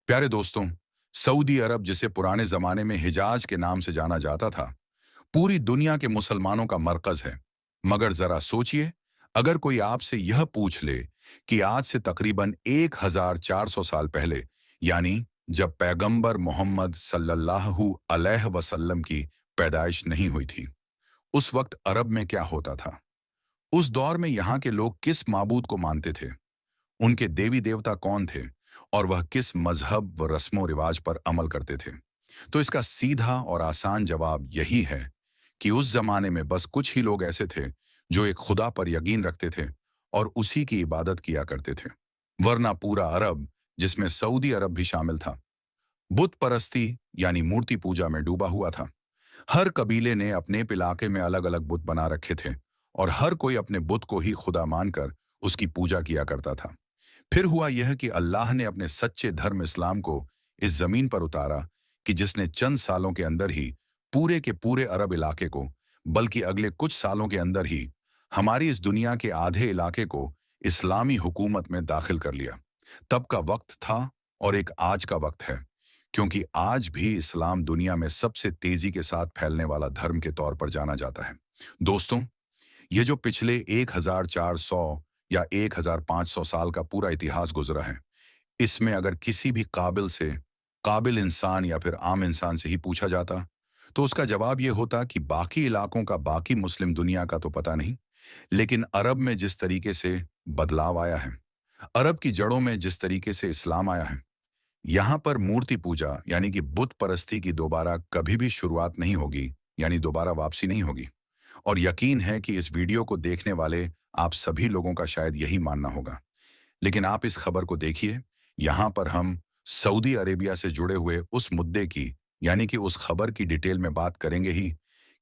प्यारे दोस्तों, सऊदी अरब जिसे पुराने जमाने में हिजाज के नाम से जाना जाता था, पूरी दुनिया के मुसलमानों का मरकज है। मगर जरा सोचिए, अगर कोई आपसे यह पूछ ले कि आज से तकरीबन 1400 साल पहले, यानी जब पैगंबर मोहम्मद सल्लल्लाहु अलैहि वसल्लम की पैदाइश नहीं हुई थी, उस वक्त अरब में क्या होता था? उस दौर में यहाँ के लोग किस माबूद को मानते थे? उनके देवी देवता कौन थे? और वह किस मजहब व रस्मों रिवाज पर अमल करते थे? तो इसका सीधा और आसान जवाब यही है कि उस जमाने में बस कुछ ही लोग ऐसे थे जो एक खुदा पर यकीन रखते थे और उसी की इबादत किया करते थे। वरना पूरा अरब, जिसमें सऊदी अरब भी शामिल था, बुत परस्ती यानी मूर्ति पूजा में डूबा हुआ था। हर कबीले ने अपने इलाके में अलग अलग बुत बना रखे थे और हर कोई अपने बुत को ही खुदा मानकर उसकी पूजा किया करता था। फिर हुआ यह कि अल्लाह ने अपने सच्चे धर्म इस्लाम को इस जमीन पर उतारा कि जिसने चंद सालों के अंदर ही पूरे के पूरे अरब इलाके को, बल्कि अगले कुछ सालों के अंदर ही हमारी इस दुनिया के आधे इलाके को इस्लामी हुकूमत में दाखिल कर लिया। तब का वक्त था और एक आज का वक्त है, क्योंकि आज भी इस्लाम दुनिया में सबसे तेजी के साथ फैलने वाला धर्म के तौर पर जाना जाता है। दोस्तों, ये जो पिछले 1400 या 1500 साल का पूरा इतिहास गुजरा है, इसमें अगर किसी भी काबिल इंसान या फिर आम इंसान से ही पूछा जाता, तो उसका जवाब यह होता कि बाकी इलाकों का, बाकी मुस्लिम दुनिया का तो पता नहीं, लेकिन अरब में जिस तरीके से बदलाव आया है, अरब की जड़ों में जिस तरीके से इस्लाम आया है, यहाँ पर मूर्ति पूजा यानी कि बुत परस्ती की दोबारा कभी भी शुरुआत नहीं होगी, यानी दोबारा वापसी नहीं होगी। और यकीन है कि इस वीडियो को देखने वाले आप सभी लोगों का शायद यही मानना होगा। लेकिन आप इस खबर को देखिए, यहाँ पर हम सऊदी अरेबिया से जुड़े हुए उस मुद्दे की, यानी कि उस खबर की डिटेल में बात करेंगे ही,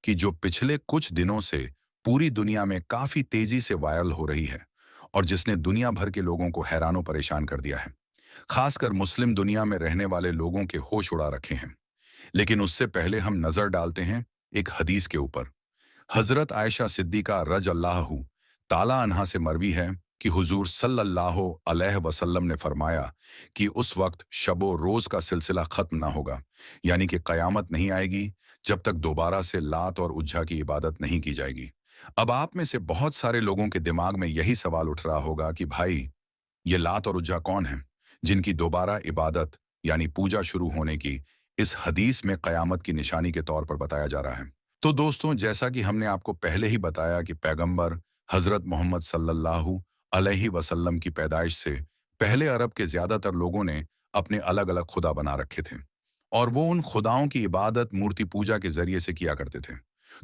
कि जो पिछले कुछ दिनों से पूरी दुनिया में काफी तेजी से वायरल हो रही है और जिसने दुनिया भर के लोगों को हैरानों परेशान कर दिया है। खासकर मुस्लिम दुनिया में रहने वाले लोगों के होश उड़ा रखे हैं। लेकिन उससे पहले हम नजर डालते हैं एक हदीस के ऊपर। हजरत आयशा सिद्दीका रज अल्लाहु ताला अन्हा से मरवी है कि हुजूर सल्लल्लाहु अलैहि वसल्लम ने फरमाया कि उस वक्त शबो रोज का सिलसिला खत्म ना होगा, यानी कि कयामत नहीं आएगी जब तक दोबारा से लात और उज्जा की इबादत नहीं की जाएगी। अब आप में से बहुत सारे लोगों के दिमाग में यही सवाल उठ रहा होगा कि भाई, ये लात और उज्जा कौन है जिनकी दोबारा इबादत यानी पूजा शुरू होने की इस हदीस में कयामत की निशानी के तौर पर बताया जा रहा है? तो दोस्तों, जैसा कि हमने आपको पहले ही बताया कि पैगंबर हजरत मोहम्मद सल्लल्लाहु अलैहि वसल्लम की पैदाइश से पहले अरब के ज्यादातर लोगों ने अपने अलग अलग खुदा बना रखे थे और वो उन खुदाओं की इबादत मूर्ति पूजा के जरिए से किया करते थे।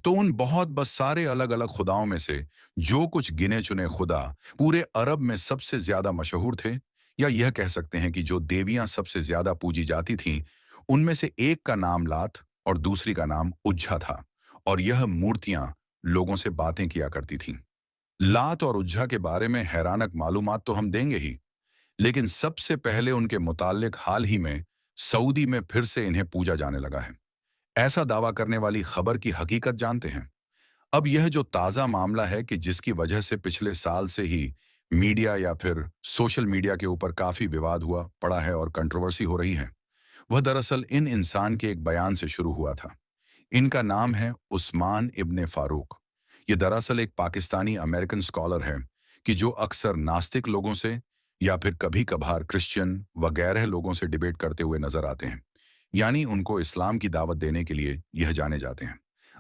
तो उन बहुत बस सारे अलग अलग खुदाओं में से जो कुछ गिने चुने खुदा पूरे अरब में सबसे ज्यादा मशहूर थे, या यह कह सकते हैं कि जो देवियां सबसे ज्यादा पूजी जाती थीं, उनमें से एक का नाम लात और दूसरी का नाम उज्जा था। और यह मूर्तियां लोगों से बातें किया करती थीं। लात और उज्जा के बारे में हैरानक मालूमात तो हम देंगे ही, लेकिन सबसे पहले उनके मुताल्लिक हाल ही में सऊदी में फिर से इन्हें पूजा जाने लगा है, ऐसा दावा करने वाली खबर की हकीकत जानते हैं? अब यह जो ताज़ा मामला है कि जिसकी वजह से पिछले साल से ही मीडिया या फिर सोशल मीडिया के ऊपर काफ़ी विवाद हुआ पड़ा है और कंट्रोवर्सी हो रही है, वह दरअसल इन इंसान के एक बयान से शुरू हुआ था। इनका नाम है उस्मान इब्ने फारूक। ये दरअसल एक पाकिस्तानी अमेरिकन स्कॉलर है कि जो अक्सर नास्तिक लोगों से या फिर कभी कभार क्रिश्चियन वगैरह लोगों से डिबेट करते हुए नजर आते हैं, यानी उनको इस्लाम की दावत देने के लिए यह जाने जाते हैं।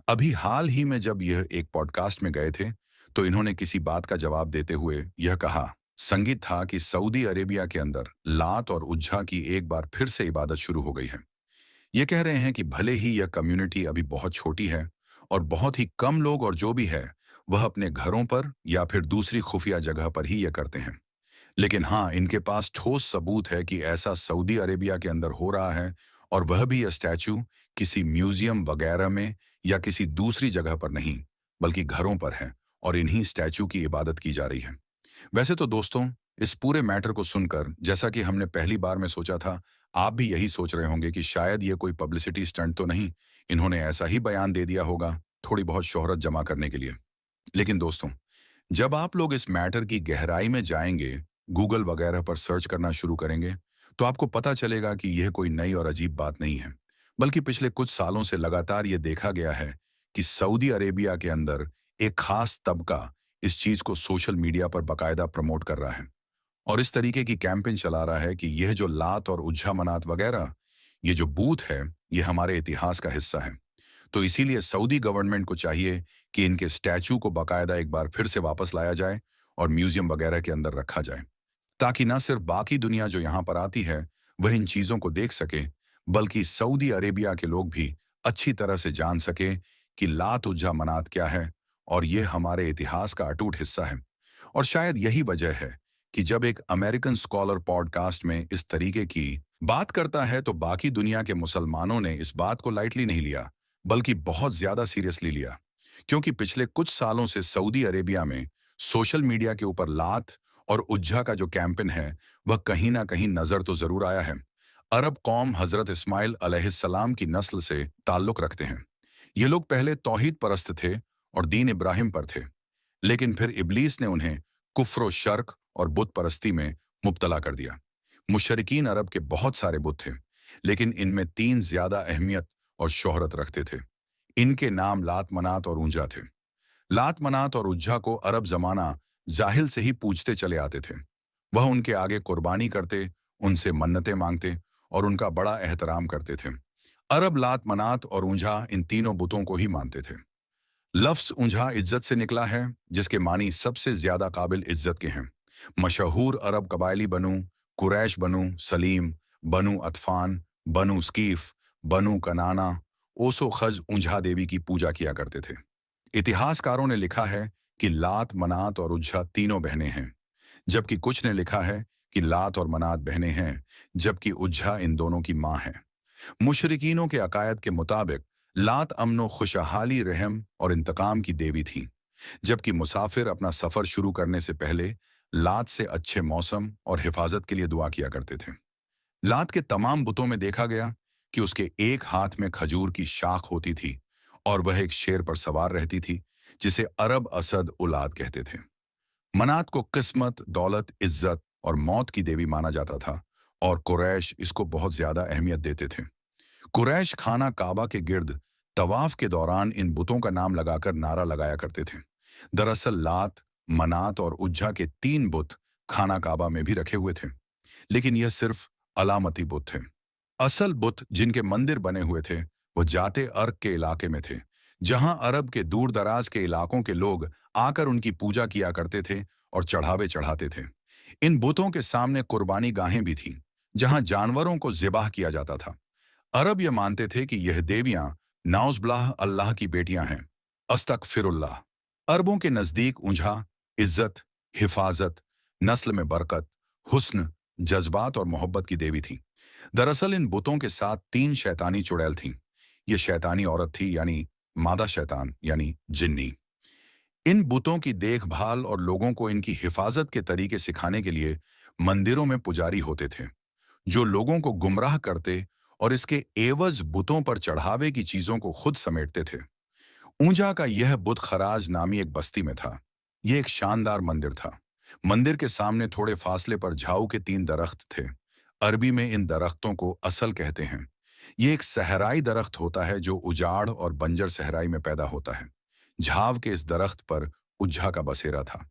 अभी हाल ही में जब यह एक पॉडकास्ट में गए थे, तो इन्होंने किसी बात का जवाब देते हुए यह कहा, संगीत था कि सऊदी अरेबिया के अंदर लात और उज्जा की एक बार फिर से इबादत शुरू हो गई है। ये कह रहे हैं कि भले ही यह कम्युनिटी अभी बहुत छोटी है और बहुत ही कम लोग, और जो भी है वह अपने घरों पर या फिर दूसरी खुफिया जगह पर ही यह करते हैं, लेकिन हाँ, इनके पास ठोस सबूत है कि ऐसा सऊदी अरेबिया के अंदर हो रहा है, और वह भी यह स्टैचू किसी म्यूजियम वगैरह में या किसी दूसरी जगह पर नहीं, बल्कि घरों पर है और इन्हीं स्टैचू की इबादत की जा रही है। वैसे तो दोस्तों, इस पूरे मैटर को सुनकर जैसा कि हमने पहली बार में सोचा था, आप भी यही सोच रहे होंगे कि शायद ये कोई पब्लिसिटी स्टंट तो नहीं, इन्होंने ऐसा ही बयान दे दिया होगा थोड़ी बहुत शोहरत जमा करने के लिए। लेकिन दोस्तों, जब आप लोग इस मैटर की गहराई में जाएंगे, गूगल वगैरह पर सर्च करना शुरू करेंगे, तो आपको पता चलेगा कि यह कोई नई और अजीब बात नहीं है, बल्कि पिछले कुछ सालों से लगातार ये देखा गया है कि सऊदी अरेबिया के अंदर एक खास तबका इस चीज को सोशल मीडिया पर बकायदा प्रमोट कर रहा है और इस तरीके की कैंपेन चला रहा है कि यह जो लात और उज्जा मनात वगैरह, ये जो बूथ है, ये हमारे इतिहास का हिस्सा है। तो इसीलिए सऊदी गवर्नमेंट को चाहिए कि इनके स्टैचू को बकायदा एक बार फिर से वापस लाया जाए और म्यूजियम वगैरह के अंदर रखा जाए, ताकि ना सिर्फ बाकी दुनिया जो यहाँ पर आती है वह इन चीजों को देख सके, बल्कि सऊदी अरेबिया के लोग भी अच्छी तरह से जान सके कि लात उज्जा मनात क्या है और ये हमारे इतिहास का अटूट हिस्सा है। और शायद यही वजह है कि जब एक अमेरिकन स्कॉलर पॉडकास्ट में इस तरीके की बात करता है तो बाकी दुनिया के मुसलमानों ने इस बात को लाइटली नहीं लिया, बल्कि बहुत ज्यादा सीरियसली लिया। क्योंकि पिछले कुछ सालों से सऊदी अरेबिया में सोशल मीडिया के ऊपर लात और उज्जा का जो कैंपेन है वह कहीं ना कहीं नजर तो जरूर आया है। अरब कौम हजरत इस्माइल अलैहिस्सलाम की नस्ल से ताल्लुक रखते हैं। ये लोग पहले तौहीद परस्त थे और दीन इब्राहिम पर थे, लेकिन फिर इब्लीस ने उन्हें कुफ्र शर्क और बुत परस्ती में मुब्तला कर दिया। मुशरिकीन अरब के बहुत सारे बुत थे, लेकिन इनमें तीन ज्यादा अहमियत और शोहरत रखते थे। इनके नाम लात मनात और ऊंजा थे। लात मनात और उज्जा को अरब जमाना जाहिल से ही पूजते चले आते थे। वह उनके आगे कुर्बानी करते, उनसे मन्नतें मांगते और उनका बड़ा एहतराम करते थे। अरब लात मनात और ऊंझा इन तीनों बुतों को ही मानते थे। लफ्ज ऊंझा इज्जत से निकला है, जिसके मानी सबसे ज्यादा काबिल इज्जत के हैं। मशहूर अरब कबायली बनु कुरैश, बनु सलीम, बनु अतफान, बनु स्कीफ, बनु कनाना, ओसो खज ऊंझा देवी की पूजा किया करते थे। इतिहासकारों ने लिखा है कि लात मनात और उज्जा तीनों बहनें हैं, जबकि कुछ ने लिखा है कि लात और मनात बहनें हैं, जबकि उज्जा इन दोनों की मां है। मुशरिकीनों के अकायद के मुताबिक लात अमनो खुशहाली, रहम और इंतकाम की देवी थी, जबकि मुसाफिर अपना सफर शुरू करने से पहले लात से अच्छे मौसम और हिफाजत के लिए दुआ किया करते थे। लात के तमाम बुतों में देखा गया कि उसके एक हाथ में खजूर की शाख होती थी और वह एक शेर पर सवार रहती थी, जिसे अरब असद उलाद कहते थे। मनात को किस्मत, दौलत, इज्जत और मौत की देवी माना जाता था और कुरैश इसको बहुत ज्यादा अहमियत देते थे। कुरैश खाना काबा के गिर्द तवाफ के दौरान इन बुतों का नाम लगाकर नारा लगाया करते थे। दरअसल लात, मनात और उज्जा के तीन बुत खाना काबा में भी रखे हुए थे, लेकिन यह सिर्फ अलामती बुत थे। असल बुत जिनके मंदिर बने हुए थे वो जाते अर्क के इलाके में थे, जहां अरब के दूर दराज के इलाकों के लोग आकर उनकी पूजा किया करते थे और चढ़ावे चढ़ाते थे। इन बुतों के सामने कुर्बानी गाहें भी थीं, जहां जानवरों को ज़िबाह किया जाता था। अरब ये मानते थे कि यह देवियां नाउज़बिल्लाह अल्लाह की बेटियां हैं। अस्तगफिरुल्लाह। अरबों के नजदीक ऊंझा इज्जत, हिफाजत, नस्ल में बरकत, हुस्न, जज्बात और मोहब्बत की देवी थी। दरअसल इन बुतों के साथ तीन शैतानी चुड़ैल थीं। ये शैतानी औरत थी, यानी मादा शैतान, यानी जिन्नी। इन बुतों की देखभाल और लोगों को इनकी हिफाजत के तरीके सिखाने के लिए मंदिरों में पुजारी होते थे, जो लोगों को गुमराह करते और इसके एवज बुतों पर चढ़ावे की चीजों को खुद समेटते थे। ऊंझा का यह बुत खराज नामी एक बस्ती में था। यह एक शानदार मंदिर था। मंदिर के सामने थोड़े फासले पर झाऊ के तीन दरख्त थे। अरबी में इन दरख्तों को असल कहते हैं। ये एक सहराई दरख्त होता है जो उजाड़ और बंजर सहराई में पैदा होता है। झाव के इस दरख्त पर उज्झा का बसेरा था।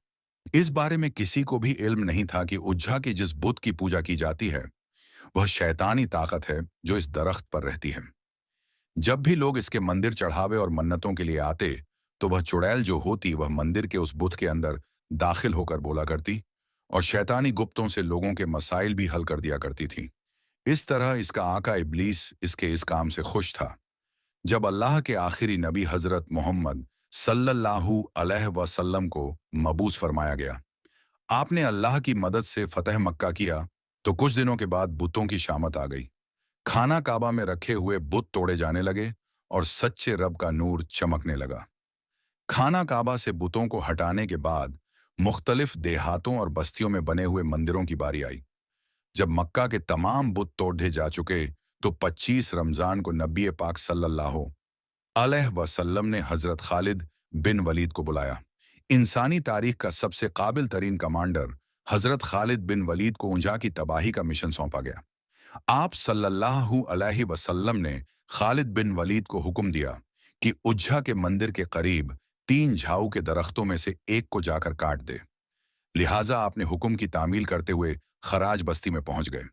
इस बारे में किसी को भी इल्म नहीं था कि उज्झा की जिस बुत की पूजा की जाती है वह शैतानी ताकत है जो इस दरख्त पर रहती है। जब भी लोग इसके मंदिर चढ़ावे और मन्नतों के लिए आते तो वह चुड़ैल जो होती वह मंदिर के उस बुत के अंदर दाखिल होकर बोला करती और शैतानी गुप्तों से लोगों के मसाइल भी हल कर दिया करती थी। इस तरह इसका आका इब्लीस इसके इस काम से खुश था। जब अल्लाह के आखिरी नबी हजरत मोहम्मद सल्लल्लाहु अलैहि वसल्लम को मबूस फरमाया गया, आपने अल्लाह की मदद से फतह मक्का किया, तो कुछ दिनों के बाद बुतों की शामत आ गई। खाना काबा में रखे हुए बुत तोड़े जाने लगे और सच्चे रब का नूर चमकने लगा। खाना काबा से बुतों को हटाने के बाद मुख्तलिफ देहातों और बस्तियों में बने हुए मंदिरों की बारी आई। जब मक्का के तमाम बुत तोड़े जा चुके तो 25 रमजान को नबी पाक सल्लल्लाहु अलैहि वसल्लम ने हजरत खालिद बिन वलीद को बुलाया। इंसानी तारीख का सबसे काबिल तरीन कमांडर हजरत खालिद बिन वलीद को ऊंझा की तबाही का मिशन सौंपा गया। आप सल्लल्लाहु अलैहि वसल्लम ने खालिद बिन वलीद को हुक्म दिया कि उज्जा के मंदिर के करीब 3 झाऊ के दरख्तों में से एक को जाकर काट दे। लिहाजा आपने हुक्म की तामील करते हुए खराज बस्ती में पहुंच गए।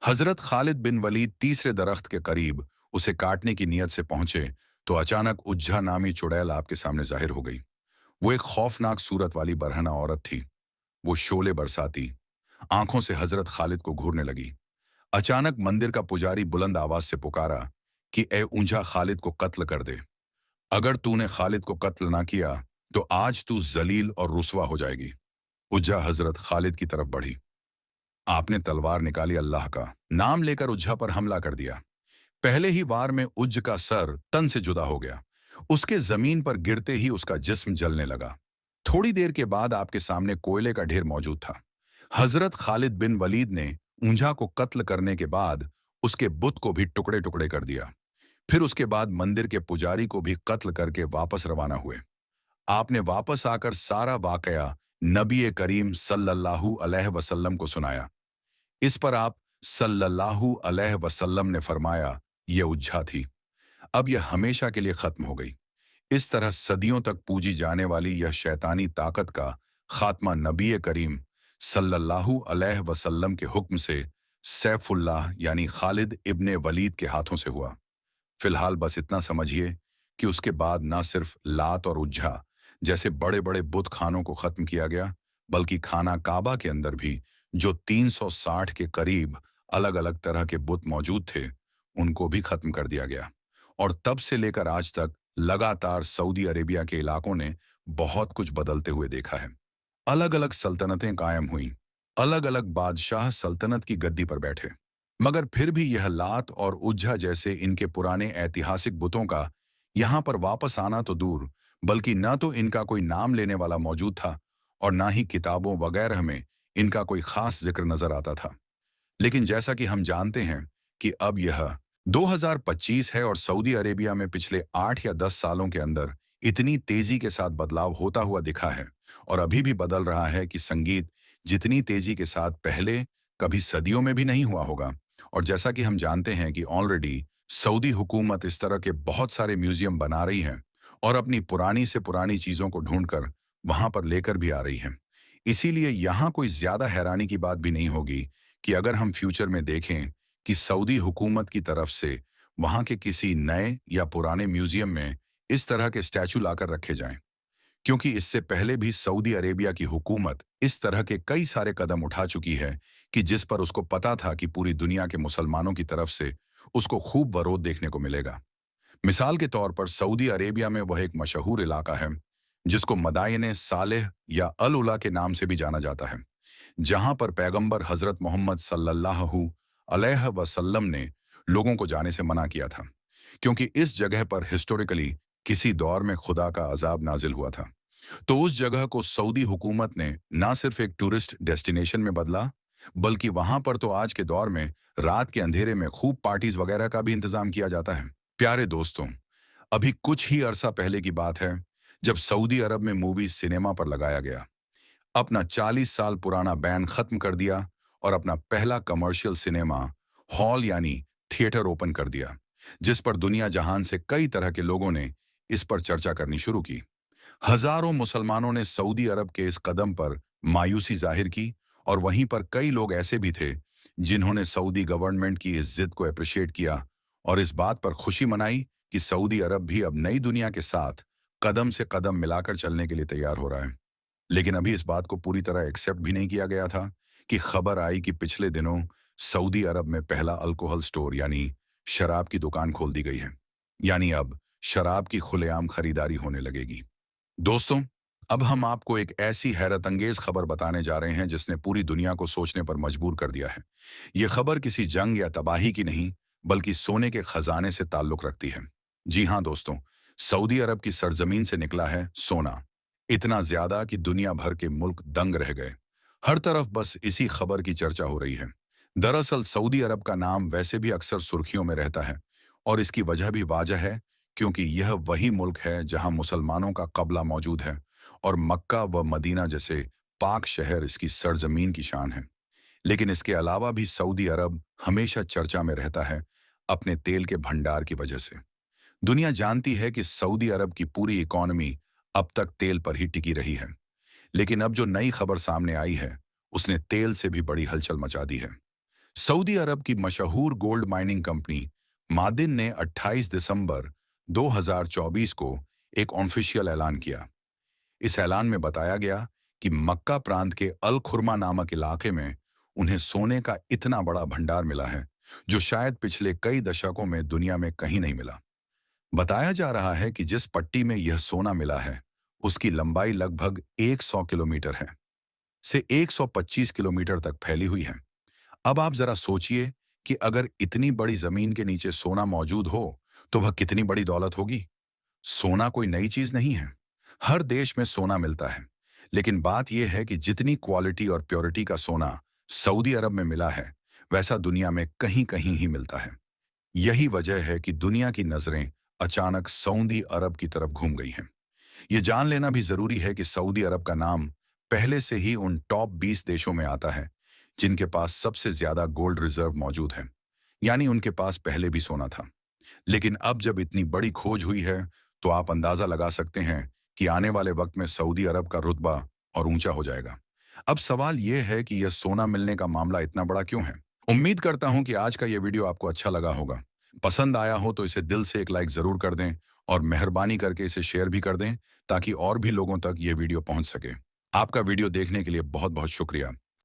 हजरत खालिद बिन वलीद तीसरे दरख्त के करीब उसे काटने की नीयत से पहुंचे तो अचानक उज्जा नामी चुड़ैल आपके सामने जाहिर हो गई। वो एक खौफनाक सूरत वाली बरहना औरत थी। वो शोले बरसाती आंखों से हजरत खालिद को घूरने लगी। अचानक मंदिर का पुजारी बुलंद आवाज से पुकारा कि ए ऊंझा, खालिद को कत्ल कर दे। अगर तूने खालिद को कत्ल ना किया तो आज तू जलील और रुसवा हो जाएगी। उज्जा हजरत खालिद की तरफ बढ़ी। आपने तलवार निकाली, अल्लाह का नाम लेकर उज्जा पर हमला कर दिया। पहले ही वार में उज्ज का सर तन से जुदा हो गया। उसके जमीन पर गिरते ही उसका जिस्म जलने लगा। थोड़ी देर के बाद आपके सामने कोयले का ढेर मौजूद था। हजरत खालिद बिन वलीद ने ऊंझा को कत्ल करने के बाद उसके बुत को भी टुकड़े टुकड़े कर दिया। फिर उसके बाद मंदिर के पुजारी को भी कत्ल करके वापस रवाना हुए। आपने वापस आकर सारा वाकया नबी करीम सल्लल्लाहु अलैहि वसल्लम को सुनाया। इस पर आप सल्लल्लाहु अलैहि वसल्लम ने फरमाया, यह उज्झा थी, अब यह हमेशा के लिए खत्म हो गई। इस तरह सदियों तक पूजी जाने वाली यह शैतानी ताकत का खात्मा नबी करीम सल्लल्लाहु अलैहि वसल्लम के हुक्म से सैफुल्लाह यानी खालिद इब्ने वलीद के हाथों से हुआ। फिलहाल बस इतना समझिए कि उसके बाद ना सिर्फ लात और उज्झा जैसे बड़े बड़े बुत खानों को खत्म किया गया, बल्कि खाना काबा के अंदर भी जो 360 के करीब अलग अलग तरह के बुत मौजूद थे, उनको भी खत्म कर दिया गया। और तब से लेकर आज तक लगातार सऊदी अरेबिया के इलाकों ने बहुत कुछ बदलते हुए देखा है। अलग अलग सल्तनतें कायम हुईं, अलग अलग बादशाह सल्तनत की गद्दी पर बैठे, मगर फिर भी यह लात और उज्जा जैसे इनके पुराने ऐतिहासिक बुतों का यहां पर वापस आना तो दूर, बल्कि न तो इनका कोई नाम लेने वाला मौजूद था और ना ही किताबों वगैरह में इनका कोई खास जिक्र नजर आता था। लेकिन जैसा कि हम जानते हैं कि अब यह 2025 है और सऊदी अरेबिया में पिछले 8 या 10 सालों के अंदर इतनी तेजी के साथ बदलाव होता हुआ दिखा है और अभी भी बदल रहा है कि संगीत जितनी तेजी के साथ पहले कभी सदियों में भी नहीं हुआ होगा। और जैसा कि हम जानते हैं कि ऑलरेडी सऊदी हुकूमत इस तरह के बहुत सारे म्यूजियम बना रही है और अपनी पुरानी से पुरानी चीजों को ढूंढकर वहां पर लेकर भी आ रही है। इसीलिए यहां कोई ज्यादा हैरानी की बात भी नहीं होगी कि अगर हम फ्यूचर में देखें कि सऊदी हुकूमत की तरफ से वहां के किसी नए या पुराने म्यूजियम में इस तरह के स्टैचू लाकर रखे जाएं, क्योंकि इससे पहले भी सऊदी अरेबिया की हुकूमत इस तरह के कई सारे कदम उठा चुकी है कि जिस पर उसको पता था कि पूरी दुनिया के मुसलमानों की तरफ से उसको खूब विरोध देखने को मिलेगा। मिसाल के तौर पर सऊदी अरेबिया में वह एक मशहूर इलाका है जिसको मदायने सालेह या अल उला के नाम से भी जाना जाता है, जहां पर पैगंबर हजरत मोहम्मद सल्लल्लाहु अलैहि वसल्लम ने लोगों को जाने से मना किया था, क्योंकि इस जगह पर हिस्टोरिकली किसी दौर में खुदा का अजाब नाजिल हुआ था। तो उस जगह को सऊदी हुकूमत ने ना सिर्फ एक टूरिस्ट डेस्टिनेशन में बदला, बल्कि वहां पर तो आज के दौर में रात के अंधेरे में खूब पार्टीज वगैरह का भी इंतजाम किया जाता है। प्यारे दोस्तों, अभी कुछ ही अरसा पहले की बात है जब सऊदी अरब में मूवी सिनेमा पर लगाया गया, अपना 40 साल पुराना बैन खत्म कर दिया और अपना पहला कमर्शियल सिनेमा हॉल यानी थिएटर ओपन कर दिया, जिस पर दुनिया जहान से कई तरह के लोगों ने इस पर चर्चा करनी शुरू की। हजारों मुसलमानों ने सऊदी अरब के इस कदम पर मायूसी जाहिर की और वहीं पर कई लोग ऐसे भी थे जिन्होंने सऊदी गवर्नमेंट की इस जिद को अप्रिशिएट किया और इस बात पर खुशी मनाई कि सऊदी अरब भी अब नई दुनिया के साथ कदम से कदम मिलाकर चलने के लिए तैयार हो रहा है। लेकिन अभी इस बात को पूरी तरह एक्सेप्ट भी नहीं किया गया था कि खबर आई कि पिछले दिनों सऊदी अरब में पहला अल्कोहल स्टोर यानी शराब की दुकान खोल दी गई है। यानी अब शराब की खुलेआम खरीदारी होने लगेगी। दोस्तों, अब हम आपको एक ऐसी हैरत अंगेज खबर बताने जा रहे हैं जिसने पूरी दुनिया को सोचने पर मजबूर कर दिया है। यह खबर किसी जंग या तबाही की नहीं, बल्कि सोने के खजाने से ताल्लुक रखती है। जी हां दोस्तों, सऊदी अरब की सरजमीन से निकला है सोना, इतना ज्यादा कि दुनिया भर के मुल्क दंग रह गए। हर तरफ बस इसी खबर की चर्चा हो रही है। दरअसल सऊदी अरब का नाम वैसे भी अक्सर सुर्खियों में रहता है और इसकी वजह भी वाजह है, क्योंकि यह वही मुल्क है जहां मुसलमानों का कब्ला मौजूद है और मक्का व मदीना जैसे पाक शहर इसकी सरजमीन की शान है। लेकिन इसके अलावा भी सऊदी अरब हमेशा चर्चा में रहता है अपने तेल के भंडार की वजह से। दुनिया जानती है कि सऊदी अरब की पूरी इकॉनमी अब तक तेल पर ही टिकी रही है। लेकिन अब जो नई खबर सामने आई है, उसने तेल से भी बड़ी हलचल मचा दी है। सऊदी अरब की मशहूर गोल्ड माइनिंग कंपनी मादिन ने 28 दिसंबर 2024 को एक ऑफिशियल ऐलान किया। इस ऐलान में बताया गया कि मक्का प्रांत के अल खुरमा नामक इलाके में उन्हें सोने का इतना बड़ा भंडार मिला है, जो शायद पिछले कई दशकों में दुनिया में कहीं नहीं मिला। बताया जा रहा है कि जिस पट्टी में यह सोना मिला है, उसकी लंबाई लगभग 100 किलोमीटर है से 125 किलोमीटर तक फैली हुई है। अब आप जरा सोचिए कि अगर इतनी बड़ी जमीन के नीचे सोना मौजूद हो, तो वह कितनी बड़ी दौलत होगी। सोना कोई नई चीज नहीं है। हर देश में सोना मिलता है, लेकिन बात यह है कि जितनी क्वालिटी और प्योरिटी का सोना सऊदी अरब में मिला है, वैसा दुनिया में कहीं कहीं ही मिलता है। यही वजह है कि दुनिया की नजरें अचानक सऊदी अरब की तरफ घूम गई हैं। ये जान लेना भी जरूरी है कि सऊदी अरब का नाम पहले से ही उन टॉप 20 देशों में आता है जिनके पास सबसे ज्यादा गोल्ड रिजर्व मौजूद है, यानी उनके पास पहले भी सोना था। लेकिन अब जब इतनी बड़ी खोज हुई है, तो आप अंदाजा लगा सकते हैं कि आने वाले वक्त में सऊदी अरब का रुतबा और ऊंचा हो जाएगा। अब सवाल यह है कि यह सोना मिलने का मामला इतना बड़ा क्यों है। उम्मीद करता हूं कि आज का यह वीडियो आपको अच्छा लगा होगा। पसंद आया हो तो इसे दिल से एक लाइक जरूर कर दें और मेहरबानी करके इसे शेयर भी कर दें, ताकि और भी लोगों तक यह वीडियो पहुंच सके। आपका वीडियो देखने के लिए बहुत बहुत शुक्रिया।